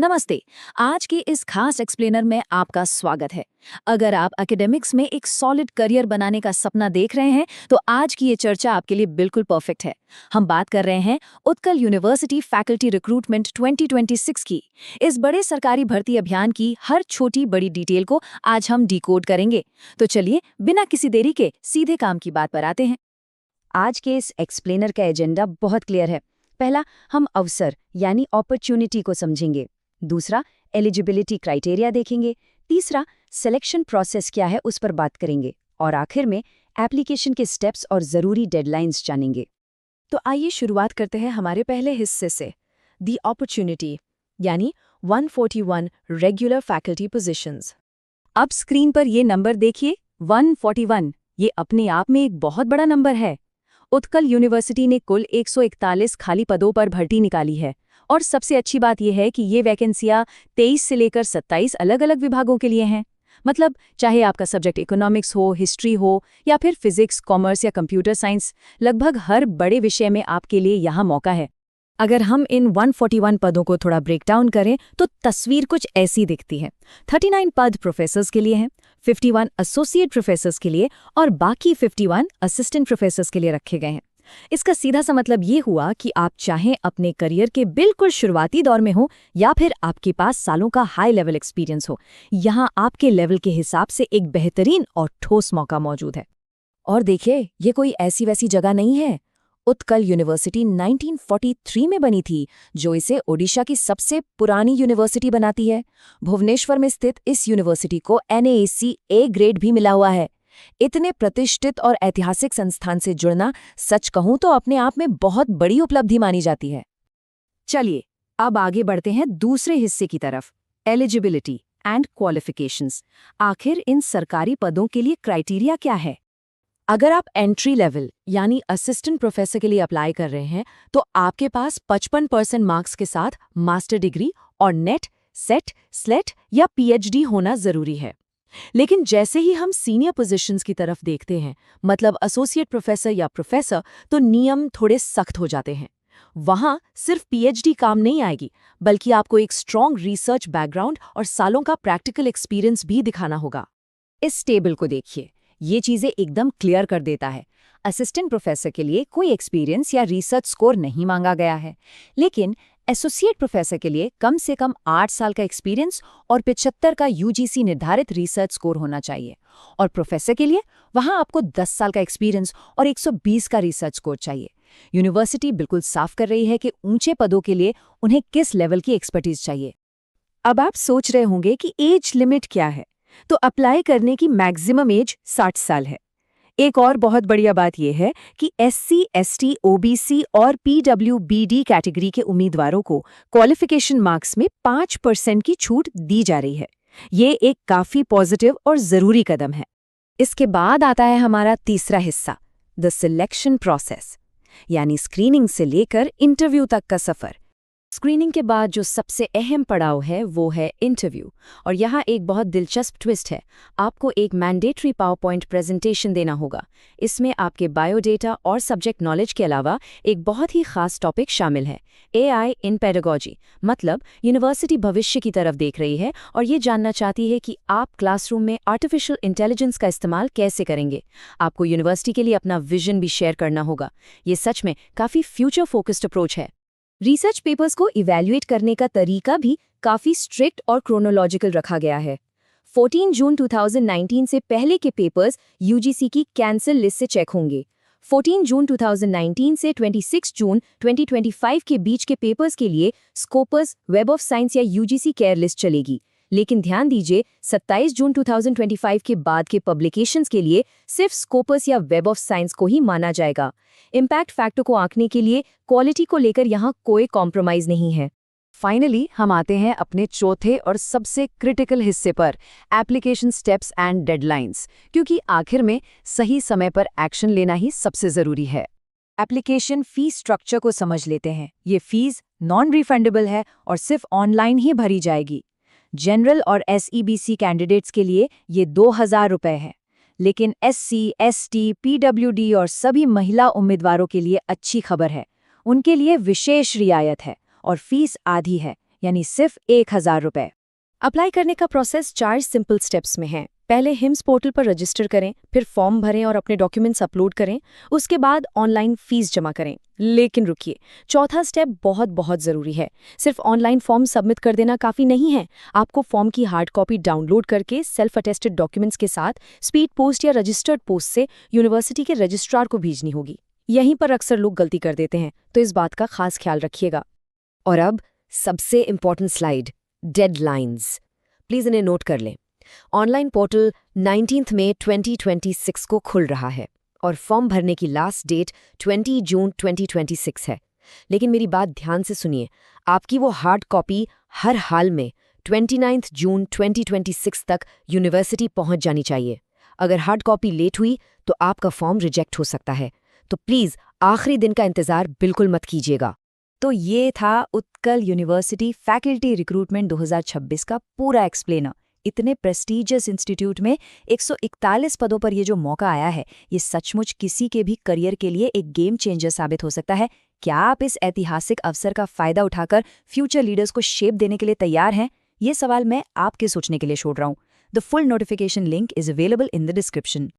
नमस्ते। आज के इस खास एक्सप्लेनर में आपका स्वागत है। अगर आप एकेडमिक्स में एक सॉलिड करियर बनाने का सपना देख रहे हैं तो आज की ये चर्चा आपके लिए बिल्कुल परफेक्ट है। हम बात कर रहे हैं उत्कल यूनिवर्सिटी फैकल्टी रिक्रूटमेंट 2026 की। इस बड़े सरकारी भर्ती अभियान की हर छोटी बड़ी डिटेल को आज हम डिकोड करेंगे। तो चलिए बिना किसी देरी के सीधे काम की बात पर आते हैं। आज के इस एक्सप्लेनर का एजेंडा बहुत क्लियर है। पहला, हम अवसर यानी अपॉर्चुनिटी को समझेंगे। दूसरा, एलिजिबिलिटी क्राइटेरिया देखेंगे। तीसरा, सिलेक्शन प्रोसेस क्या है उस पर बात करेंगे। और आखिर में एप्लीकेशन के स्टेप्स और ज़रूरी डेडलाइंस जानेंगे। तो आइए शुरुआत करते हैं हमारे पहले हिस्से से, दी अपॉर्चुनिटी यानी 141 रेगुलर फैकल्टी पोजीशंस। अब स्क्रीन पर ये नंबर देखिए, 141। ये अपने आप में एक बहुत बड़ा नंबर है। उत्कल यूनिवर्सिटी ने कुल 141 खाली पदों पर भर्ती निकाली है। और सबसे अच्छी बात यह है कि ये वैकेंसियां 23 से लेकर 27 अलग-अलग विभागों के लिए हैं। मतलब चाहे आपका सब्जेक्ट इकोनॉमिक्स हो, हिस्ट्री हो या फिर फिजिक्स, कॉमर्स या कंप्यूटर साइंस, लगभग हर बड़े विषय में आपके लिए यहाँ मौका है। अगर हम इन 141 पदों को थोड़ा ब्रेक डाउन करें तो तस्वीर कुछ ऐसी दिखती है। 39 पद प्रोफेसर्स के लिए हैं, 51 एसोसिएट प्रोफेसर्स के लिए और बाकी 51 असिस्टेंट प्रोफेसर्स के लिए रखे गए हैं। इसका सीधा सा मतलब ये हुआ कि आप चाहें अपने करियर के बिल्कुल शुरुआती दौर में हो या फिर आपके पास सालों का हाई लेवल एक्सपीरियंस हो, यहाँ आपके लेवल के हिसाब से एक बेहतरीन और ठोस मौका मौजूद है। और देखिए, ये कोई ऐसी वैसी जगह नहीं है। उत्कल यूनिवर्सिटी 1943 में बनी थी, जो इसे ओडिशा की सबसे पुरानी यूनिवर्सिटी बनाती है। भुवनेश्वर में स्थित इस यूनिवर्सिटी को NAAC A ग्रेड भी मिला हुआ है। इतने प्रतिष्ठित और ऐतिहासिक संस्थान से जुड़ना, सच कहूं तो अपने आप में बहुत बड़ी उपलब्धि मानी जाती है। चलिए अब आगे बढ़ते हैं दूसरे हिस्से की तरफ, एलिजिबिलिटी एंड क्वालिफिकेशंस। आखिर इन सरकारी पदों के लिए क्राइटेरिया क्या है? अगर आप एंट्री लेवल यानी असिस्टेंट प्रोफेसर के लिए अप्लाई कर रहे हैं तो आपके पास 55% मार्क्स के साथ मास्टर डिग्री और नेट, सेट, स्लेट या PhD होना जरूरी है। लेकिन जैसे ही हम सीनियर पोजीशंस की तरफ देखते हैं, मतलब एसोसिएट प्रोफेसर या प्रोफेसर, तो नियम थोड़े सख्त हो जाते हैं। वहां सिर्फ PhD काम नहीं आएगी, बल्कि आपको एक स्ट्रॉन्ग रिसर्च बैकग्राउंड और सालों का प्रैक्टिकल एक्सपीरियंस भी दिखाना होगा। इस टेबल को देखिए, ये चीजें एकदम क्लियर कर देता है। असिस्टेंट प्रोफेसर के लिए कोई एक्सपीरियंस या रिसर्च स्कोर नहीं मांगा गया है, लेकिन एसोसिएट प्रोफेसर के लिए कम से कम 8 साल का एक्सपीरियंस और 75 का UGC निर्धारित रिसर्च स्कोर होना चाहिए। और प्रोफेसर के लिए वहां आपको 10 साल का एक्सपीरियंस और 120 का रिसर्च स्कोर चाहिए। यूनिवर्सिटी बिल्कुल साफ कर रही है कि ऊंचे पदों के लिए उन्हें किस लेवल की एक्सपर्टीज चाहिए। अब आप सोच रहे होंगे कि एज लिमिट क्या है, तो अप्लाई करने की मैक्सिमम एज 60 साल है। एक और बहुत बढ़िया बात यह है कि SC, ST, OBC और PWBD कैटेगरी के उम्मीदवारों को क्वालिफिकेशन मार्क्स में 5% की छूट दी जा रही है। ये एक काफी पॉजिटिव और जरूरी कदम है। इसके बाद आता है हमारा तीसरा हिस्सा, द सिलेक्शन प्रोसेस, यानी स्क्रीनिंग से लेकर इंटरव्यू तक का सफर। स्क्रीनिंग के बाद जो सबसे अहम पड़ाव है वो है इंटरव्यू। और यहाँ एक बहुत दिलचस्प ट्विस्ट है। आपको एक मैंडेटरी पावरपॉइंट प्रेजेंटेशन देना होगा। इसमें आपके बायोडेटा और सब्जेक्ट नॉलेज के अलावा एक बहुत ही खास टॉपिक शामिल है, AI इन पेडागोजी। मतलब यूनिवर्सिटी भविष्य की तरफ देख रही है और ये जानना चाहती है कि आप क्लासरूम में आर्टिफिशियल इंटेलिजेंस का इस्तेमाल कैसे करेंगे। आपको यूनिवर्सिटी के लिए अपना विजन भी शेयर करना होगा। ये सच में काफ़ी फ्यूचर फोकस्ड अप्रोच है। रिसर्च पेपर्स को इवैल्यूएट करने का तरीका भी काफ़ी स्ट्रिक्ट और क्रोनोलॉजिकल रखा गया है। 14 जून 2019 से पहले के पेपर्स UGC की कैंसिल लिस्ट से चेक होंगे। 14 जून 2019 से 26 जून 2025 के बीच के पेपर्स के लिए स्कोपस, वेब ऑफ साइंस या UGC केयर लिस्ट चलेगी। लेकिन ध्यान दीजिए, 27 जून 2025 के बाद के पब्लिकेशंस के लिए सिर्फ स्कोपस या वेब ऑफ साइंस को ही माना जाएगा। इम्पैक्ट फैक्टर को आंकने के लिए क्वालिटी को लेकर यहाँ कोई कॉम्प्रोमाइज नहीं है। फाइनली हम आते हैं अपने चौथे और सबसे क्रिटिकल हिस्से पर, एप्लीकेशन स्टेप्स एंड डेडलाइंस, क्योंकि आखिर में सही समय पर एक्शन लेना ही सबसे ज़रूरी है। एप्लीकेशन फीस स्ट्रक्चर को समझ लेते हैं। ये फीस नॉन रिफंडेबल है और सिर्फ ऑनलाइन ही भरी जाएगी। जनरल और SEBC कैंडिडेट्स के लिए ये 2000 रुपये है, लेकिन SC, ST, PWD और सभी महिला उम्मीदवारों के लिए अच्छी खबर है। उनके लिए विशेष रियायत है और फीस आधी है, यानी सिर्फ 1000 रुपए। अप्लाई करने का प्रोसेस 4 सिंपल स्टेप्स में है। पहले हिम्स पोर्टल पर रजिस्टर करें, फिर फॉर्म भरें और अपने डॉक्यूमेंट्स अपलोड करें। उसके बाद ऑनलाइन फीस जमा करें। लेकिन रुकिए, चौथा स्टेप बहुत बहुत ज़रूरी है। सिर्फ ऑनलाइन फॉर्म सबमिट कर देना काफ़ी नहीं है। आपको फॉर्म की हार्ड कॉपी डाउनलोड करके सेल्फ अटेस्टेड डॉक्यूमेंट्स के साथ स्पीड पोस्ट या रजिस्टर्ड पोस्ट से यूनिवर्सिटी के रजिस्ट्रार को भेजनी होगी। यहीं पर अक्सर लोग गलती कर देते हैं, तो इस बात का खास ख्याल रखिएगा। और अब सबसे इम्पॉर्टेंट स्लाइड, डेडलाइंस। प्लीज़ इन्हें नोट कर लें। ऑनलाइन पोर्टल 19 मई 2026 को खुल रहा है और फॉर्म भरने की लास्ट डेट 20 जून 2026 है। लेकिन मेरी बात ध्यान से सुनिए, आपकी वो हार्ड कॉपी हर हाल में 29 जून 2026 तक यूनिवर्सिटी पहुंच जानी चाहिए। अगर हार्ड कॉपी लेट हुई तो आपका फॉर्म रिजेक्ट हो सकता है। तो प्लीज़ आखिरी दिन का इंतज़ार बिल्कुल मत कीजिएगा। तो ये था उत्कल यूनिवर्सिटी फैकल्टी रिक्रूटमेंट 2026 का पूरा एक्सप्लेनर। इतने प्रेस्टीजियस इंस्टीट्यूट में 141 पदों पर ये जो मौका आया है, ये सचमुच किसी के भी करियर के लिए एक गेम चेंजर साबित हो सकता है। क्या आप इस ऐतिहासिक अवसर का फायदा उठाकर फ्यूचर लीडर्स को शेप देने के लिए तैयार हैं? ये सवाल मैं आपके सोचने के लिए छोड़ रहा हूँ। The full notification link is available in the description.